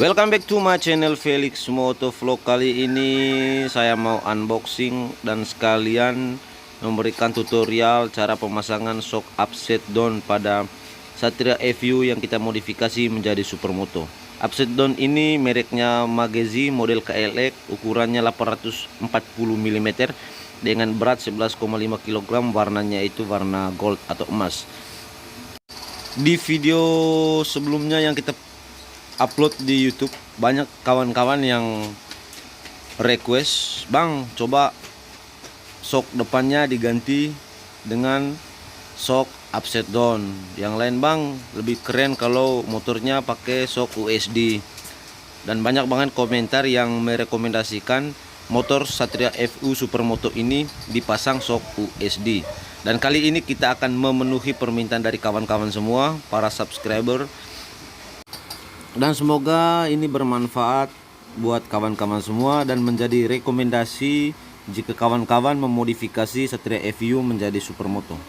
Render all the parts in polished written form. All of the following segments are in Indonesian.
Welcome back to my channel Felix Motovlog. Kali ini saya mau unboxing dan sekalian memberikan tutorial cara pemasangan shock upside down pada Satria FU yang kita modifikasi menjadi supermoto. Upside down ini mereknya Magezi model KLX, ukurannya 840 mm dengan berat 11,5 kg, warnanya itu warna gold atau emas. Di video sebelumnya yang kita upload di YouTube, banyak kawan-kawan yang request, "Bang, coba shock depannya diganti dengan shock upside down. Yang lain bang, lebih keren kalau motornya pakai shock USD." Dan banyak banget komentar yang merekomendasikan motor Satria FU Supermoto ini dipasang shock USD. Dan kali ini kita akan memenuhi permintaan dari kawan-kawan semua, para subscriber. Dan semoga ini bermanfaat buat kawan-kawan semua dan menjadi rekomendasi jika kawan-kawan memodifikasi Satria FU menjadi supermoto.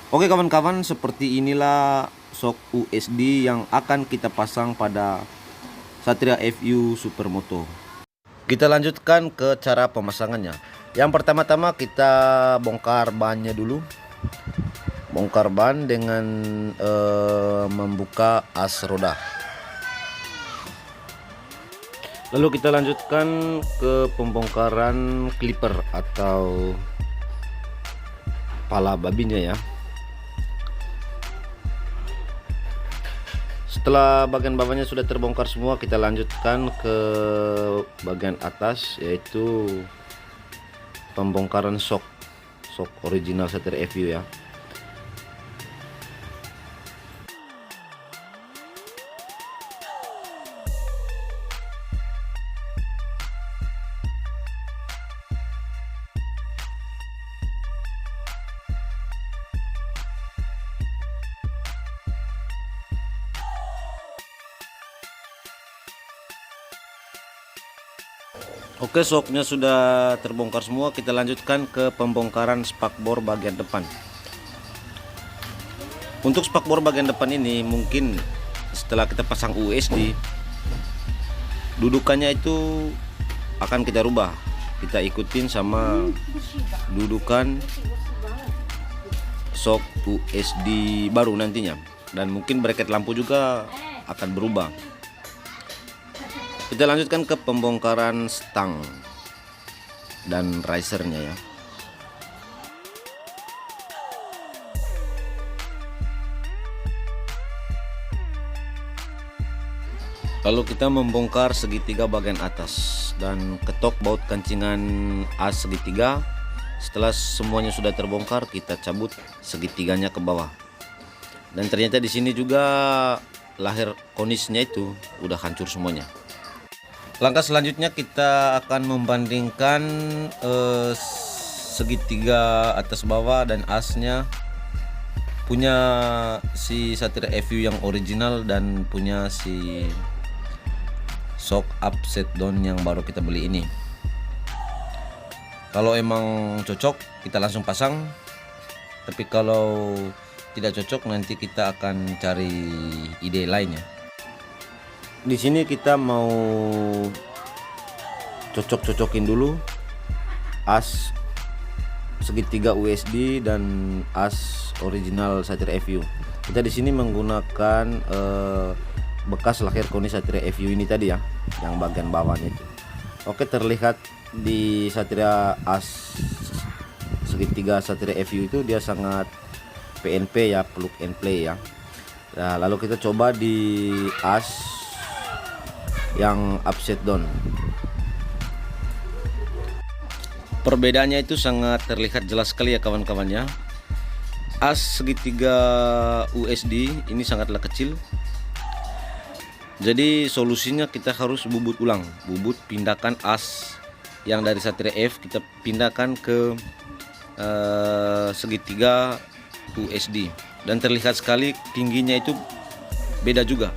Oke kawan-kawan, seperti inilah shock USD yang akan kita pasang pada Satria FU supermoto. Kita lanjutkan ke cara pemasangannya. Yang pertama-tama kita bongkar bannya dulu. Bongkar ban dengan membuka as roda. Lalu kita lanjutkan ke pembongkaran clipper atau pala babinya ya. Setelah bagian bawahnya sudah terbongkar semua, kita lanjutkan ke bagian atas, yaitu pembongkaran shock original Satria FU ya. Oke, shocknya sudah terbongkar semua. Kita lanjutkan ke pembongkaran spakbor bagian depan. Untuk spakbor bagian depan ini mungkin setelah kita pasang USD, dudukannya itu akan kita rubah. Kita ikutin sama dudukan shock USD baru nantinya. Dan mungkin bracket lampu juga akan berubah. Kita lanjutkan ke pembongkaran stang dan risernya ya. Lalu kita membongkar segitiga bagian atas dan ketok baut kancingan as segitiga. Setelah semuanya sudah terbongkar, kita cabut segitiganya ke bawah. Dan ternyata di sini juga lahir konisnya itu udah hancur semuanya. Langkah selanjutnya kita akan membandingkan segitiga atas bawah dan asnya punya si Satria FU yang original dan punya si shock upside down yang baru kita beli ini. Kalau emang cocok kita langsung pasang, tapi kalau tidak cocok nanti kita akan cari ide lainnya. Di sini kita mau cocok-cocokin dulu as segitiga USD dan as original Satria FU. Kita di sini menggunakan bekas lahir konis Satria FU ini tadi ya, yang bagian bawahnya itu. Oke, terlihat di Satria as segitiga Satria FU itu dia sangat PNP ya, plug and play ya. Nah, lalu kita coba di as yang upside down. Perbedaannya itu sangat terlihat jelas sekali ya kawan-kawan ya. As segitiga USD ini sangatlah kecil. Jadi solusinya kita harus bubut ulang. Bubut pindahkan as yang dari Satria F, kita pindahkan ke segitiga USD. Dan terlihat sekali tingginya itu beda juga.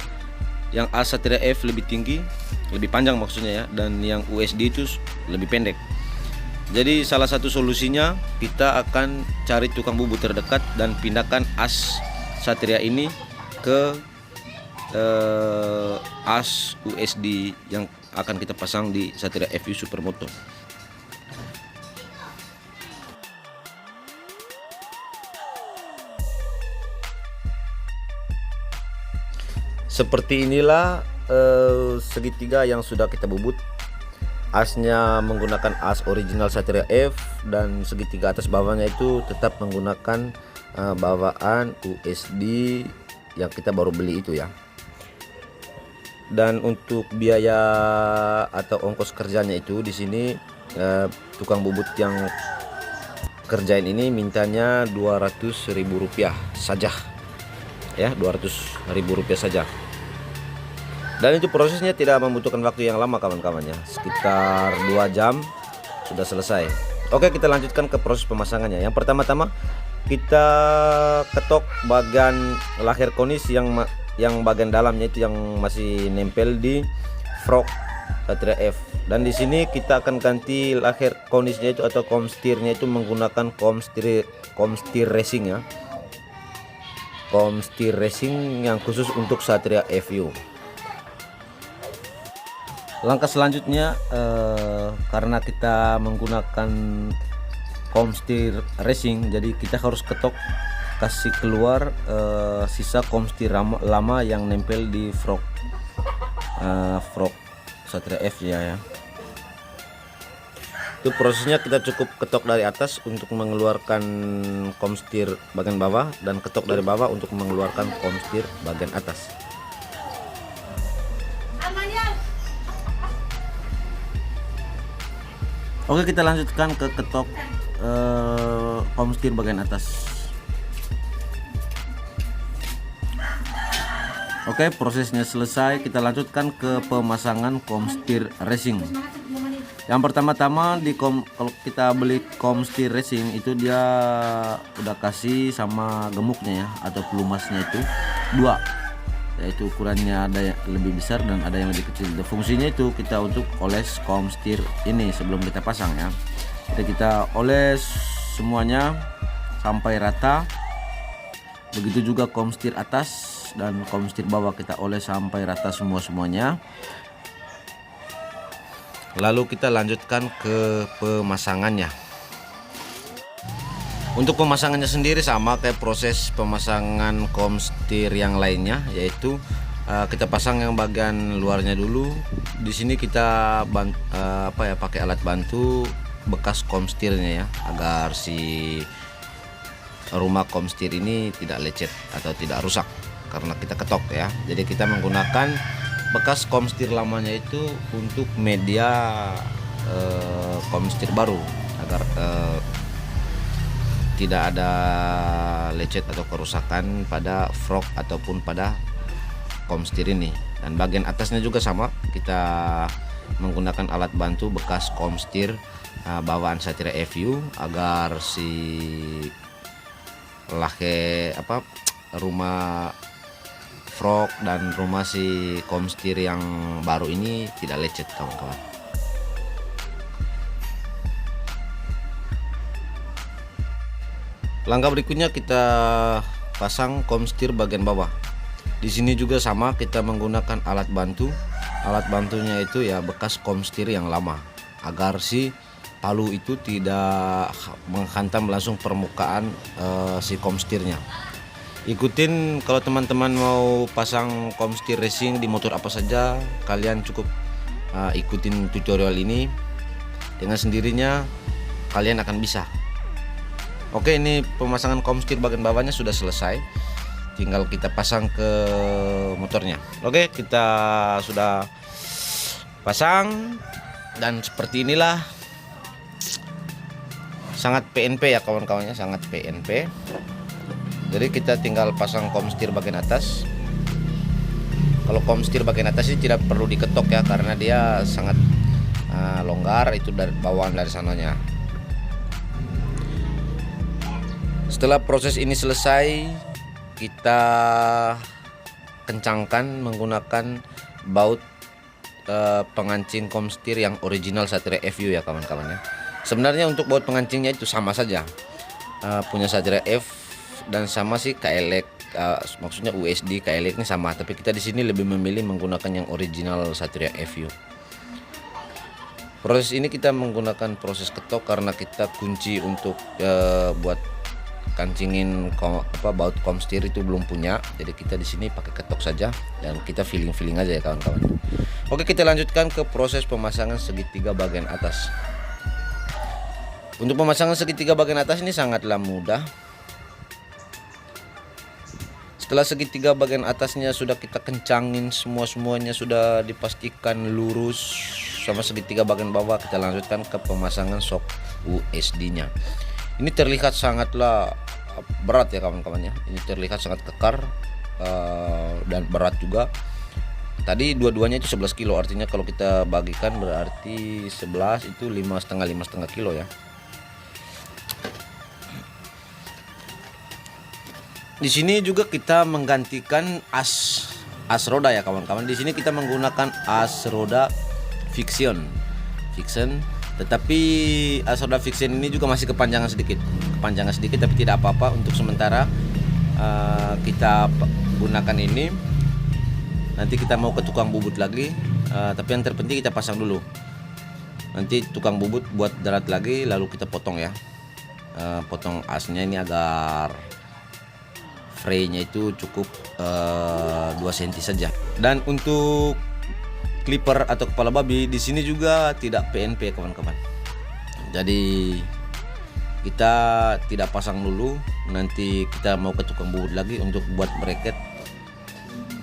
Yang as Satria F lebih tinggi, lebih panjang maksudnya ya, dan yang USD itu lebih pendek. Jadi salah satu solusinya kita akan cari tukang bubut terdekat dan pindahkan as Satria ini ke as USD yang akan kita pasang di Satria FU Supermoto. Seperti inilah segitiga yang sudah kita bubut. Asnya menggunakan as original Satria F, dan segitiga atas bawahnya itu tetap menggunakan bawaan USD yang kita baru beli itu ya. Dan untuk biaya atau ongkos kerjanya itu di sini tukang bubut yang kerjain ini mintanya Rp200.000 saja ya, Rp200.000 saja. Dan itu prosesnya tidak membutuhkan waktu yang lama kawan-kawannya, sekitar 2 jam sudah selesai. Oke, kita lanjutkan ke proses pemasangannya. Yang pertama-tama kita ketok bagian lahir konis yang bagian dalamnya itu yang masih nempel di frog Satria F. Dan di sini kita akan ganti lahir konisnya itu atau komstirnya itu menggunakan komstir racing ya. Komstir racing yang khusus untuk Satria FU. Langkah selanjutnya karena kita menggunakan komstir racing, jadi kita harus ketok kasih keluar sisa komstir lama yang nempel di frog Satria F ya. Itu prosesnya kita cukup ketok dari atas untuk mengeluarkan komstir bagian bawah, dan ketok dari bawah untuk mengeluarkan komstir bagian atas. Oke, kita lanjutkan ke ketok komstir bagian atas. Oke, prosesnya selesai. Kita lanjutkan ke pemasangan komstir racing. Yang pertama-tama kalau kita beli komstir racing itu dia udah kasih sama gemuknya ya, atau pelumasnya itu 2. Yaitu ukurannya ada yang lebih besar dan ada yang lebih kecil. Fungsinya itu kita untuk oles komstir ini sebelum kita pasang ya. Jadi kita oles semuanya sampai rata. Begitu juga komstir atas dan komstir bawah kita oles sampai rata semuanya. Lalu kita lanjutkan ke pemasangannya. Untuk pemasangannya sendiri sama kayak proses pemasangan komstir yang lainnya, yaitu kita pasang yang bagian luarnya dulu. Di sini kita pakai alat bantu bekas komstirnya ya, agar si rumah komstir ini tidak lecet atau tidak rusak karena kita ketok ya. Jadi kita menggunakan bekas komstir lamanya itu untuk media komstir baru agar tidak ada lecet atau kerusakan pada frog ataupun pada komstir ini. Dan bagian atasnya juga sama, kita menggunakan alat bantu bekas komstir bawaan Satria FU agar si rumah frog dan rumah si komstir yang baru ini tidak lecet kawan-kawan. Langkah berikutnya kita pasang komstir bagian bawah. Di sini juga sama, kita menggunakan alat bantu. Alat bantunya itu ya bekas komstir yang lama agar si palu itu tidak menghantam langsung permukaan si komstirnya. Ikutin, kalau teman-teman mau pasang komstir racing di motor apa saja, kalian cukup ikutin tutorial ini. Dengan sendirinya kalian akan bisa. Oke, ini pemasangan komstir bagian bawahnya sudah selesai, tinggal kita pasang ke motornya. Oke, kita sudah pasang dan seperti inilah, sangat PNP ya kawan-kawannya, sangat PNP. Jadi kita tinggal pasang komstir bagian atas. Kalau komstir bagian atas ini tidak perlu diketok ya, karena dia sangat longgar, itu dari bawaan dari sananya. Setelah proses ini selesai, kita kencangkan menggunakan baut pengancing komstir yang original Satria FU ya kawan-kawan ya. Sebenarnya untuk baut pengancingnya itu sama saja, punya Satria F dan sama sih kayak maksudnya USD KLX ini sama, tapi kita di sini lebih memilih menggunakan yang original Satria FU. Proses ini kita menggunakan proses ketok karena kita kunci untuk buat kancingin baut komstir itu belum punya, jadi kita di sini pakai ketok saja dan kita feeling aja ya kawan-kawan. Oke, kita lanjutkan ke proses pemasangan segitiga bagian atas. Untuk pemasangan segitiga bagian atas ini sangatlah mudah. Setelah segitiga bagian atasnya sudah kita kencangin, semuanya sudah dipastikan lurus sama segitiga bagian bawah, kita lanjutkan ke pemasangan shock USD-nya. Ini terlihat sangatlah berat ya kawan-kawan ya. Ini terlihat sangat kekar dan berat juga. Tadi dua-duanya itu 11 kilo, artinya kalau kita bagikan berarti 11 itu 5,5 kilo ya. Di sini juga kita menggantikan as roda ya kawan-kawan. Di sini kita menggunakan as roda Fiction, tetapi as roda Fiction ini juga masih kepanjangan sedikit tapi tidak apa-apa. Untuk sementara kita gunakan ini. Nanti kita mau ke tukang bubut lagi, tapi yang terpenting kita pasang dulu. Nanti tukang bubut buat darat lagi, lalu kita potong ya. Potong asnya ini agar frame-nya itu cukup 2 cm saja. Dan untuk clipper atau kepala babi di sini juga tidak PNP kawan-kawan. Jadi kita tidak pasang dulu, nanti kita mau ke tukang bubut lagi untuk buat bracket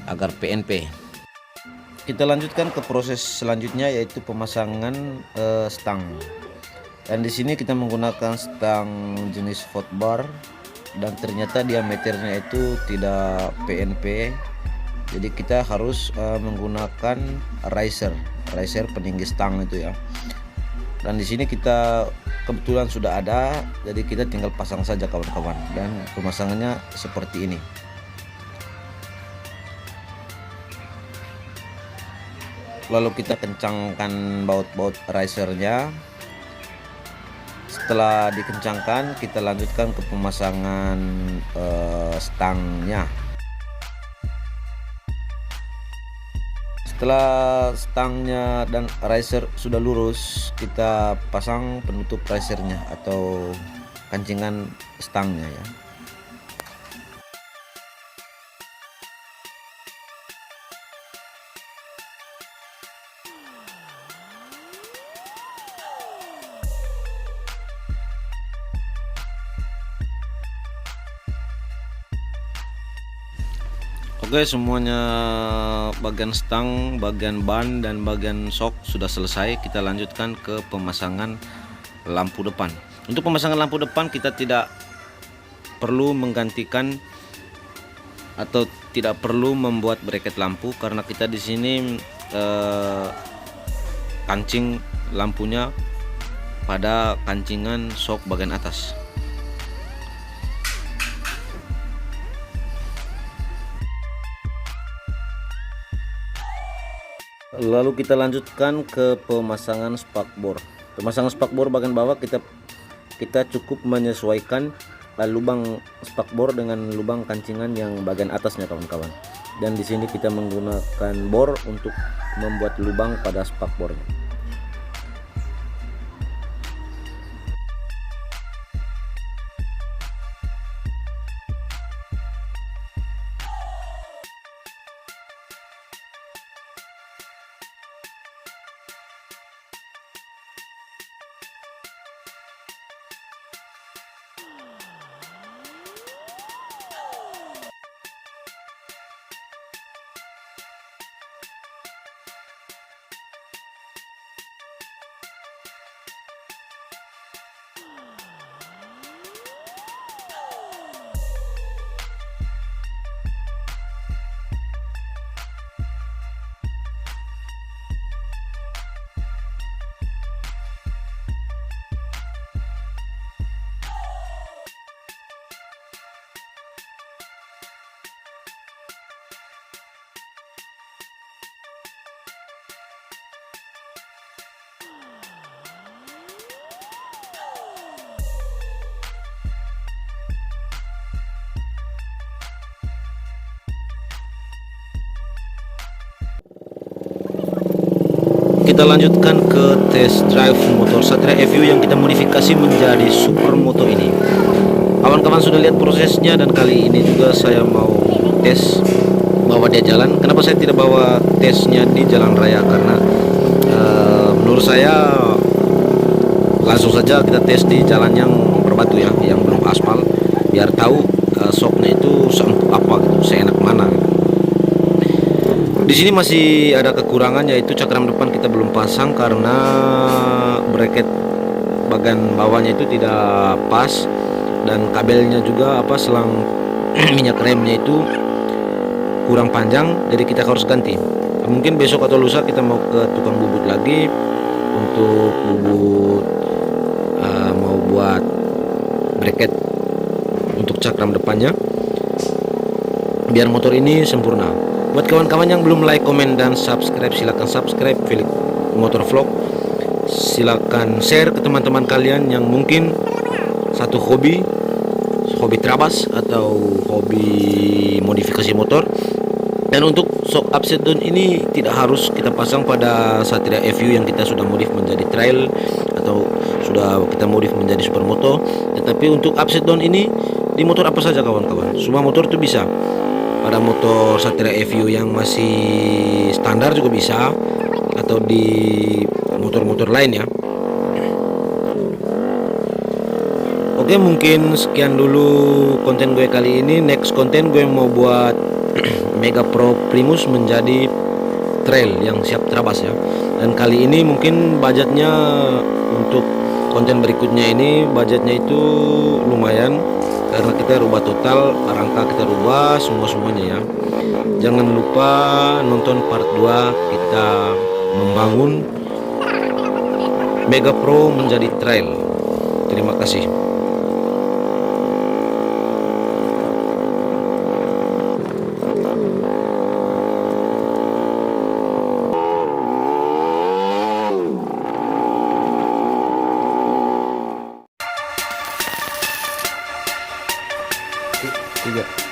agar PNP. Kita lanjutkan ke proses selanjutnya, yaitu pemasangan stang. Dan di sini kita menggunakan stang jenis Fort bar dan ternyata diameternya itu tidak PNP. Jadi kita harus menggunakan riser peninggi stang itu ya. Dan di sini kita kebetulan sudah ada, jadi kita tinggal pasang saja kawan-kawan. Dan pemasangannya seperti ini. Lalu kita kencangkan baut risernya. Setelah dikencangkan, kita lanjutkan ke pemasangan stangnya. Setelah stangnya dan riser sudah lurus, kita pasang penutup risernya atau kancingan stangnya ya. Oke, semuanya bagian stang, bagian ban, dan bagian shock sudah selesai. Kita lanjutkan ke pemasangan lampu depan. Untuk pemasangan lampu depan kita tidak perlu menggantikan atau tidak perlu membuat bracket lampu karena kita di sini kancing lampunya pada kancingan shock bagian atas. Lalu kita lanjutkan ke pemasangan spakbor. Pemasangan spakbor bagian bawah kita cukup menyesuaikan lubang spakbor dengan lubang kancingan yang bagian atasnya kawan-kawan. Dan di sini kita menggunakan bor untuk membuat lubang pada spakbornya. kita lanjutkan ke test drive motor Satria FU yang kita modifikasi menjadi supermoto ini. Kawan-kawan sudah lihat prosesnya, dan kali ini juga saya mau tes bawa dia jalan. Kenapa saya tidak bawa tesnya di jalan raya? Karena menurut saya langsung saja kita tes di jalan yang berbatu ya, yang belum aspal, biar tahu shocknya itu seempuk apa gitu, seenak mana. Di sini masih ada kekurangan, yaitu cakram depan kita belum pasang karena bracket bagian bawahnya itu tidak pas, dan kabelnya juga selang minyak remnya itu kurang panjang, jadi kita harus ganti. Mungkin besok atau lusa kita mau ke tukang bubut lagi untuk bubut, mau buat bracket untuk cakram depannya biar motor ini sempurna. Buat kawan-kawan yang belum like, komen, dan subscribe, silakan subscribe Felix Motor Vlog. Silakan share ke teman-teman kalian yang mungkin satu hobi trabas atau hobi modifikasi motor. Dan untuk shock upside down ini tidak harus kita pasang pada Satria FU yang kita sudah modif menjadi trail atau sudah kita modif menjadi supermoto, tetapi untuk upside down ini di motor apa saja kawan-kawan, semua motor itu bisa. Pada motor Satria FU yang masih standar juga bisa, atau di motor-motor lain ya. Oke, mungkin sekian dulu konten gue kali ini. Next konten gue mau buat Mega Pro Primus menjadi trail yang siap terabas ya. Dan kali ini mungkin budgetnya untuk konten berikutnya ini budgetnya itu lumayan, karena kita rubah total, rangka kita rubah semuanya ya. Jangan lupa nonton part 2 kita membangun Mega Pro menjadi trail. Terima kasih. Tiga.